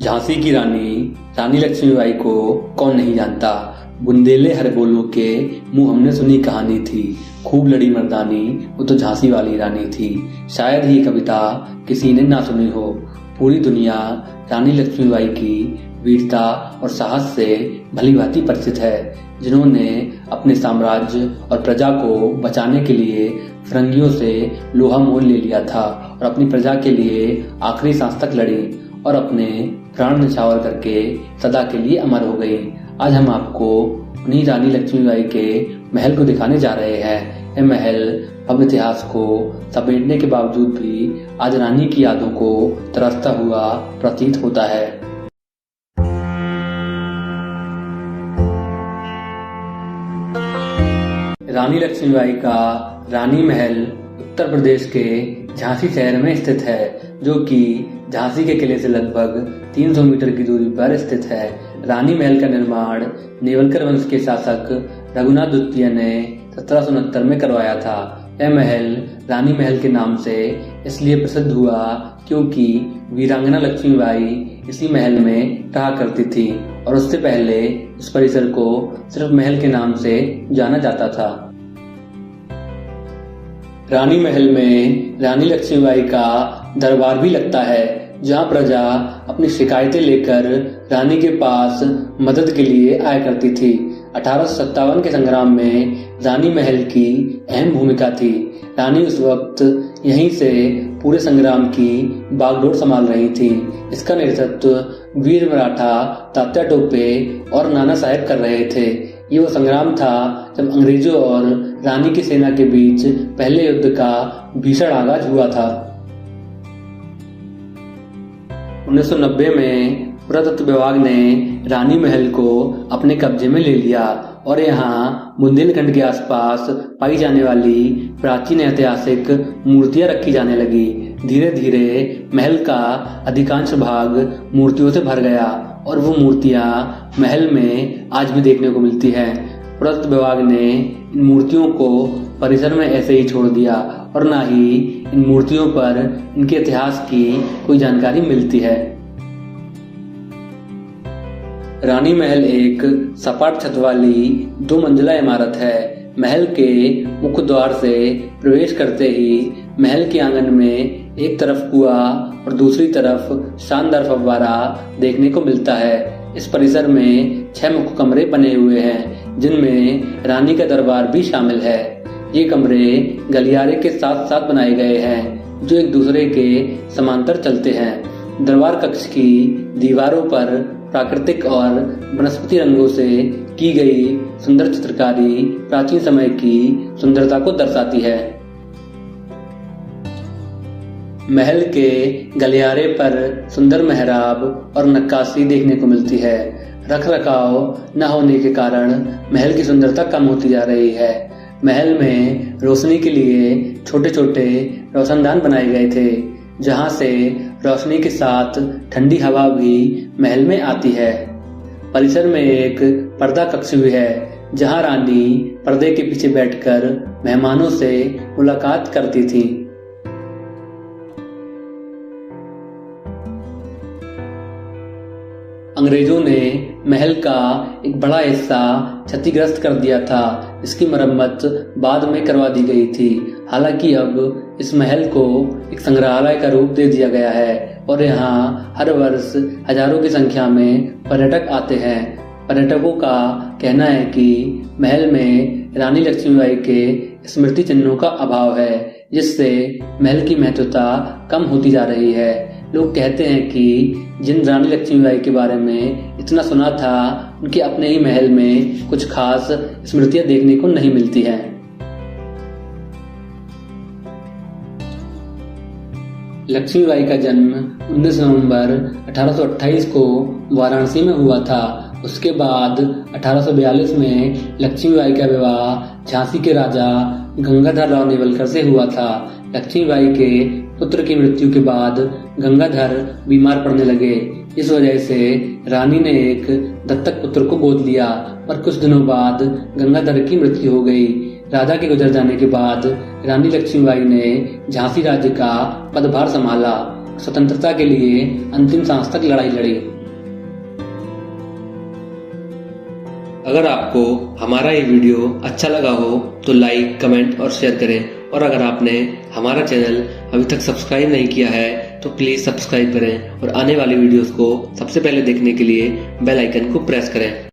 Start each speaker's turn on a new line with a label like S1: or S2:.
S1: झांसी की रानी रानी लक्ष्मीबाई को कौन नहीं जानता। बुंदेले हर बोलों के मुंह हमने सुनी कहानी थी। खूब लड़ी मर्दानी वो तो झांसी वाली रानी थी। शायद ही कविता किसी ने ना सुनी हो। पूरी दुनिया रानी लक्ष्मीबाई की वीरता और साहस से भली भांति परिचित है, जिन्होंने अपने साम्राज्य और प्रजा को बचाने के लिए फिरंगियों से लोहा मोल ले लिया था और अपनी प्रजा के लिए आखिरी सांस तक लड़ी और अपने प्राण न्यौछावर करके सदा के लिए अमर हो गई। आज हम आपको उन्हीं रानी लक्ष्मीबाई के महल को दिखाने जा रहे हैं। यह महल भव्य इतिहास को समेटने के बावजूद भी आज रानी की यादों को तरसता हुआ प्रतीत होता है। रानी लक्ष्मीबाई का रानी महल उत्तर प्रदेश के झांसी शहर में स्थित है, जो कि झांसी के किले से लगभग 300 मीटर की दूरी पर स्थित है। रानी महल का निर्माण नेवलकर वंश के शासक रघुनाथ द्वितीय ने 1769 में करवाया था। यह महल रानी महल के नाम से इसलिए प्रसिद्ध हुआ क्योंकि वीरांगना लक्ष्मीबाई इसी महल में रहा करती थी और उससे पहले इस परिसर को सिर्फ महल के नाम से जाना जाता था। रानी महल में रानी लक्ष्मीबाई का दरबार भी लगता है, जहां प्रजा अपनी शिकायतें लेकर रानी के पास मदद के लिए आया करती थी। 1857 के संग्राम में रानी महल की अहम भूमिका थी। रानी उस वक्त यहीं से पूरे संग्राम की बागडोर संभाल रही थी। इसका नेतृत्व वीर मराठा तात्या टोपे और नाना साहेब कर रहे थे। ये वो संग्राम था जब अंग्रेजों और रानी की सेना के बीच पहले युद्ध का भीषण आगाज हुआ था। 1990 में पुरातत्व विभाग ने रानी महल को अपने कब्जे में ले लिया और यहाँ बुंदेलखंड के आसपास पाई जाने वाली प्राचीन ऐतिहासिक मूर्तियां रखी जाने लगी। धीरे धीरे महल का अधिकांश भाग मूर्तियों से भर गया और वो मूर्तियां महल में आज भी देखने को मिलती हैं। पुरातत्व विभाग ने इन मूर्तियों को परिसर में ऐसे ही छोड़ दिया और न ही इन मूर्तियों पर इनके इतिहास की कोई जानकारी मिलती है। रानी महल एक सपाट छत वाली 2 मंजिला इमारत है। महल के मुख्य द्वार से प्रवेश करते ही महल के आंगन में एक तरफ कुआं और दूसरी तरफ शानदार फव्वारा देखने को मिलता है। इस परिसर में 6 मुख्य कमरे बने हुए हैं, जिनमें रानी का दरबार भी शामिल है। ये कमरे गलियारे के साथ साथ बनाए गए हैं, जो एक दूसरे के समांतर चलते हैं। दरबार कक्ष की दीवारों पर प्राकृतिक और वनस्पति रंगों से की गई सुंदर चित्रकारी प्राचीन समय की सुंदरता को दर्शाती है। महल के गलियारे पर सुंदर मेहराब और नक्काशी देखने को मिलती है। रखरखाव न होने के कारण महल की सुंदरता कम होती जा रही है। महल में रोशनी के लिए छोटे छोटे रोशनदान बनाए गए थे, जहां से रोशनी के साथ ठंडी हवा भी महल में आती है। परिसर में एक पर्दा कक्ष भी है, जहां रानी पर्दे के पीछे बैठकर मेहमानों से मुलाकात करती थी। अंग्रेजों ने महल का एक बड़ा हिस्सा क्षतिग्रस्त कर दिया था। इसकी मरम्मत बाद में करवा दी गई थी। हालांकि अब इस महल को एक संग्रहालय का रूप दे दिया गया है और यहाँ हर वर्ष हजारों की संख्या में पर्यटक आते हैं। पर्यटकों का कहना है कि महल में रानी लक्ष्मीबाई के स्मृति चिन्हों का अभाव है, जिससे महल की महत्वता कम होती जा रही है। लोग कहते हैं कि जिन रानी लक्ष्मीबाई के बारे में इतना सुना था, उनके अपने ही महल में कुछ खास स्मृतियां देखने को नहीं मिलती हैं। लक्ष्मीबाई का जन्म 19 नवंबर 1828 को वाराणसी में हुआ था। उसके बाद 1842 में लक्ष्मीबाई का विवाह झांसी के राजा गंगाधर राव नेवलकर से हुआ था। लक्ष्मीबाई के पुत्र की मृत्यु के बाद गंगाधर बीमार पड़ने लगे। इस वजह से रानी ने एक दत्तक पुत्र को गोद लिया और कुछ दिनों बाद गंगाधर की मृत्यु हो गई। राजा के गुजर जाने के बाद रानी लक्ष्मीबाई ने झांसी राज्य का पदभार संभाला। स्वतंत्रता के लिए अंतिम सांस तक लड़ाई लड़ी। अगर आपको हमारा ये वीडियो अच्छा लगा हो तो लाइक, कमेंट और शेयर करें, और अगर आपने हमारा चैनल अभी तक सब्सक्राइब नहीं किया है तो प्लीज सब्सक्राइब करें और आने वाली वीडियोस को सबसे पहले देखने के लिए बेल आइकन को प्रेस करें।